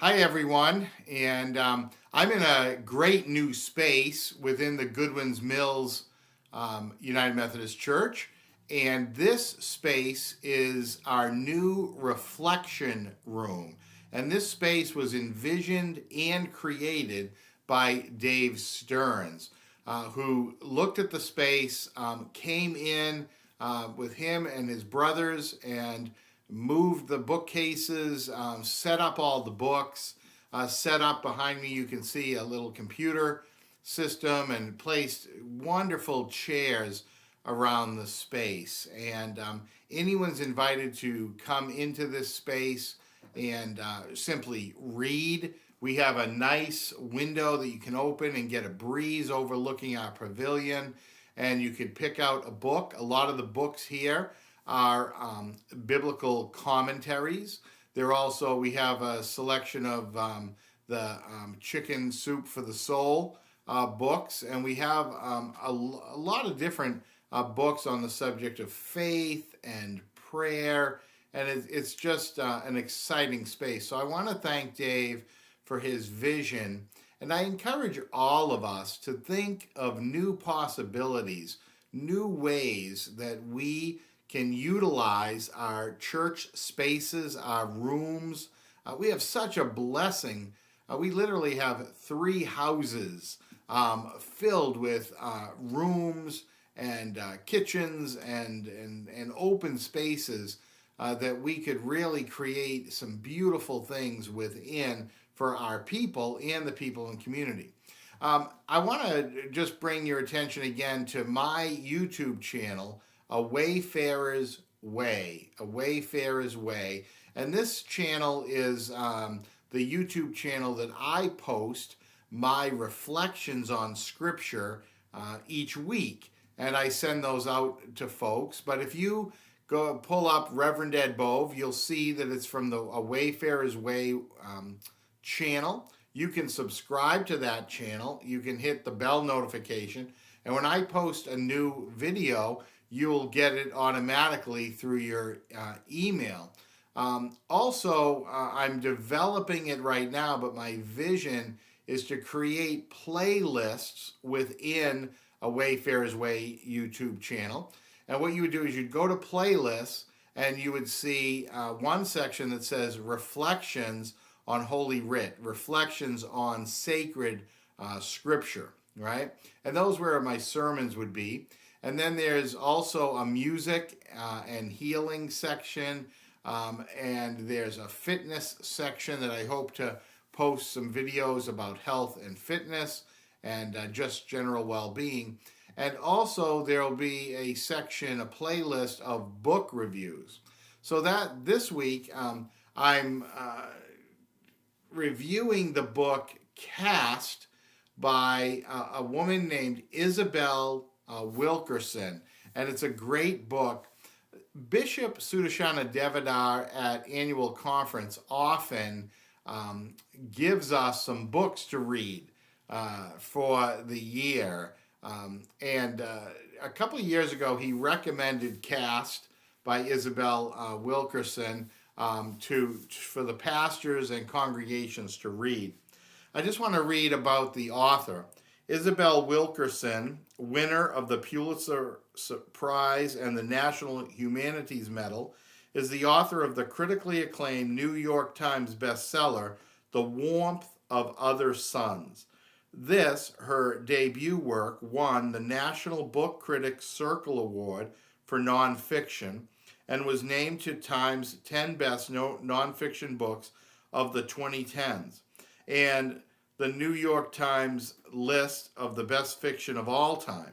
Hi, everyone. And I'm in a great new space within the Goodwins Mills United Methodist Church. And this space is our new reflection room. And this space was envisioned and created by Dave Stearns, who looked at the space, came in with him and his brothers, and moved the bookcases, set up all the books, set up behind me. You can see a little computer system and placed wonderful chairs around the space. And anyone's invited to come into this space and simply read. We have a nice window that you can open and get a breeze overlooking our pavilion. And you can pick out a book. A lot of the books here are biblical commentaries. We have a selection of the Chicken Soup for the Soul books, and we have a lot of different books on the subject of faith and prayer, and it's just an exciting space. So I want to thank Dave for his vision, and I encourage all of us to think of new possibilities, new ways that we can utilize our church spaces, our rooms. We have such a blessing. We literally have 3 houses filled with rooms and kitchens and open spaces that we could really create some beautiful things within for our people and the people in the community. I want to just bring your attention again to my YouTube channel, A Wayfarer's Way, A Wayfarer's Way. And this channel is the YouTube channel that I post my reflections on Scripture each week. And I send those out to folks. But if you go pull up Reverend Ed Bove, you'll see that it's from the A Wayfarer's Way channel. You can subscribe to that channel. You can hit the bell notification. And when I post a new video, you'll get it automatically through your email. Also, I'm developing it right now, but my vision is to create playlists within a Wayfarer's Way YouTube channel. And what you would do is you'd go to playlists and you would see one section that says Reflections on Holy Writ, Reflections on Sacred Scripture, right? And those where my sermons would be. And then there's also a music and healing section, and there's a fitness section that I hope to post some videos about health and fitness and just general well-being. And also there'll be a section, a playlist of book reviews. So that this week I'm reviewing the book Caste by a woman named Isabel Wilkerson, and it's a great book. Bishop Sudarshana Devadar at annual conference often gives us some books to read for the year. And a couple of years ago, he recommended Caste by Isabel Wilkerson for the pastors and congregations to read. I just want to read about the author. Isabel Wilkerson, winner of the Pulitzer Prize and the National Humanities Medal, is the author of the critically acclaimed New York Times bestseller, The Warmth of Other Suns. This, her debut work, won the National Book Critics Circle Award for nonfiction and was named to Time's 10 best nonfiction books of the 2010s. And the New York Times list of the best fiction of all time.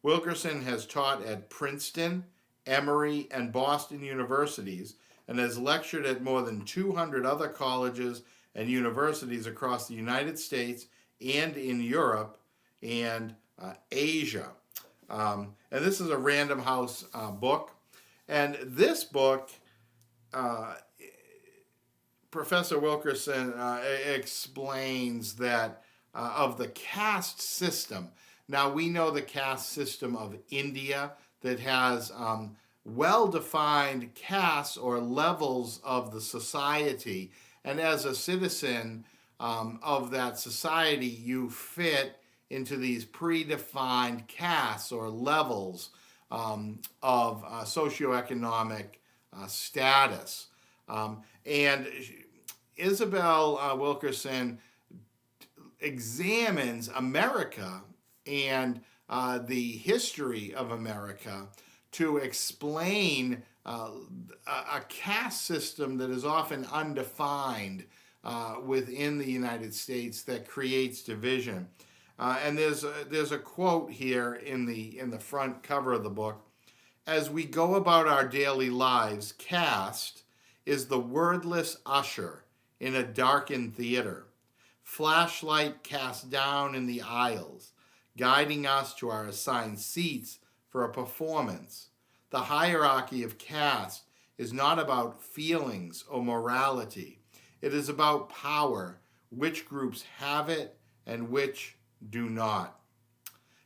Wilkerson has taught at Princeton, Emory, and Boston universities and has lectured at more than 200 other colleges and universities across the United States and in Europe and Asia. And this is a Random House book. And this book, Professor Wilkerson explains that of the caste system. Now, we know the caste system of India that has well-defined castes or levels of the society. And as a citizen of that society, you fit into these predefined castes or levels of socioeconomic status. And Isabel Wilkerson examines America and the history of America to explain a caste system that is often undefined within the United States that creates division. And there's a quote here in the front cover of the book. As we go about our daily lives, caste is the wordless usher in a darkened theater, flashlight cast down in the aisles, guiding us to our assigned seats for a performance. The hierarchy of caste is not about feelings or morality. It is about power, which groups have it and which do not.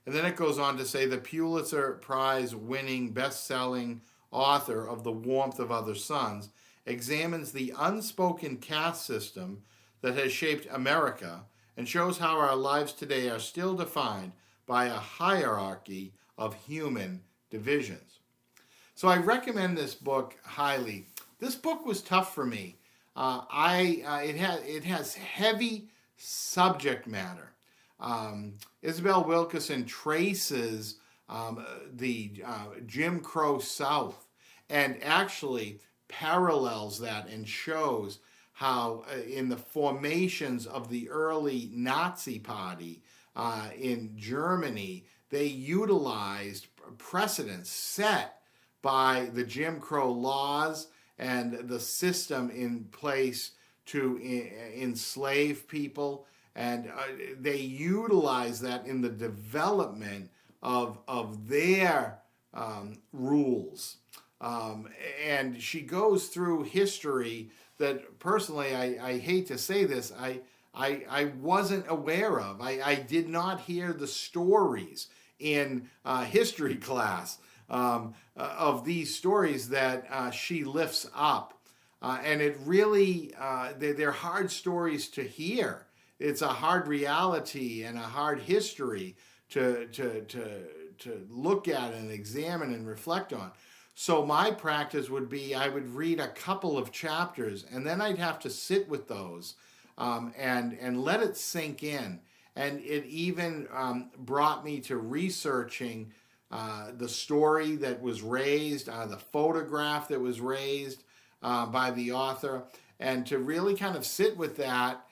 And then it goes on to say the Pulitzer Prize winning best-selling author of The Warmth of Other Suns examines the unspoken caste system that has shaped America and shows how our lives today are still defined by a hierarchy of human divisions. So I recommend this book highly. This book was tough for me. It has heavy subject matter. Isabel Wilkerson traces the Jim Crow South and actually parallels that and shows how in the formations of the early Nazi Party in Germany, they utilized precedents set by the Jim Crow laws and the system in place to enslave people. And they utilize that in the development of their rules. And she goes through history that personally, I hate to say this, I wasn't aware of. I did not hear the stories in history class of these stories that she lifts up. And it really, they're hard stories to hear. It's a hard reality and a hard history to look at and examine and reflect on. So my practice would be I would read a couple of chapters and then I'd have to sit with those and let it sink in. And it even brought me to researching the story that was raised, the photograph that was raised by the author, and to really kind of sit with that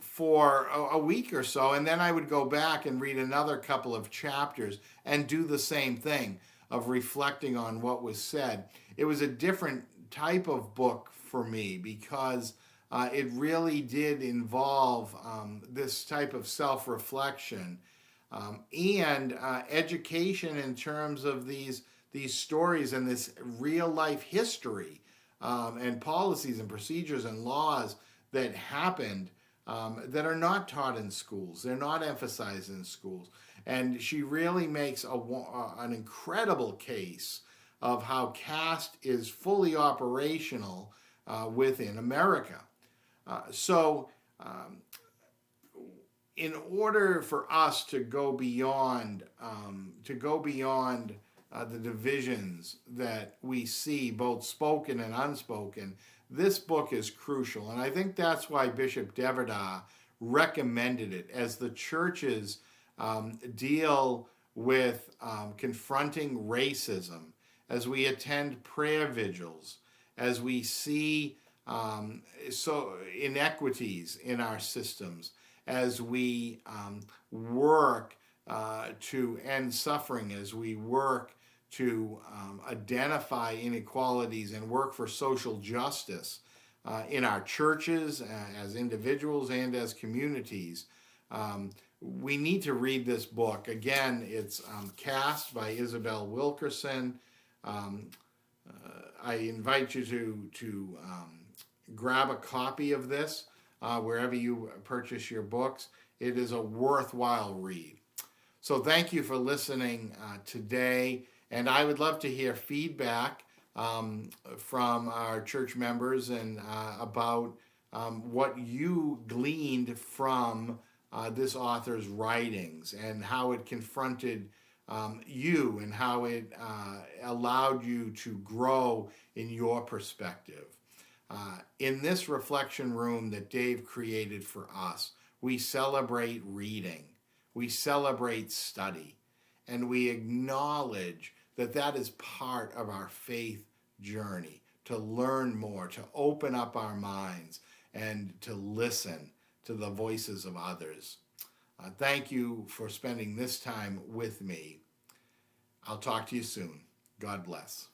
for a week or so, and then I would go back and read another couple of chapters and do the same thing of reflecting on what was said. It was a different type of book for me because it really did involve this type of self-reflection and education in terms of these stories and this real-life history and policies and procedures and laws that happened that are not taught in schools. They're not emphasized in schools. And she really makes an incredible case of how caste is fully operational within America. So in order for us to go beyond the divisions that we see, both spoken and unspoken, this book is crucial. And I think that's why Bishop Deverdagh recommended it as the churches deal with confronting racism, as we attend prayer vigils, as we see inequities in our systems, as we work to end suffering, as we work to identify inequalities and work for social justice in our churches, as individuals, and as communities. We need to read this book. Again, it's Caste by Isabel Wilkerson. I invite you to grab a copy of this wherever you purchase your books. It is a worthwhile read. So thank you for listening today. And I would love to hear feedback from our church members and about what you gleaned from this author's writings and how it confronted you and how it allowed you to grow in your perspective. In this reflection room that Dave created for us, we celebrate reading, we celebrate study, and we acknowledge that that is part of our faith journey, to learn more, to open up our minds, and to listen to the voices of others. Thank you for spending this time with me. I'll talk to you soon. God bless.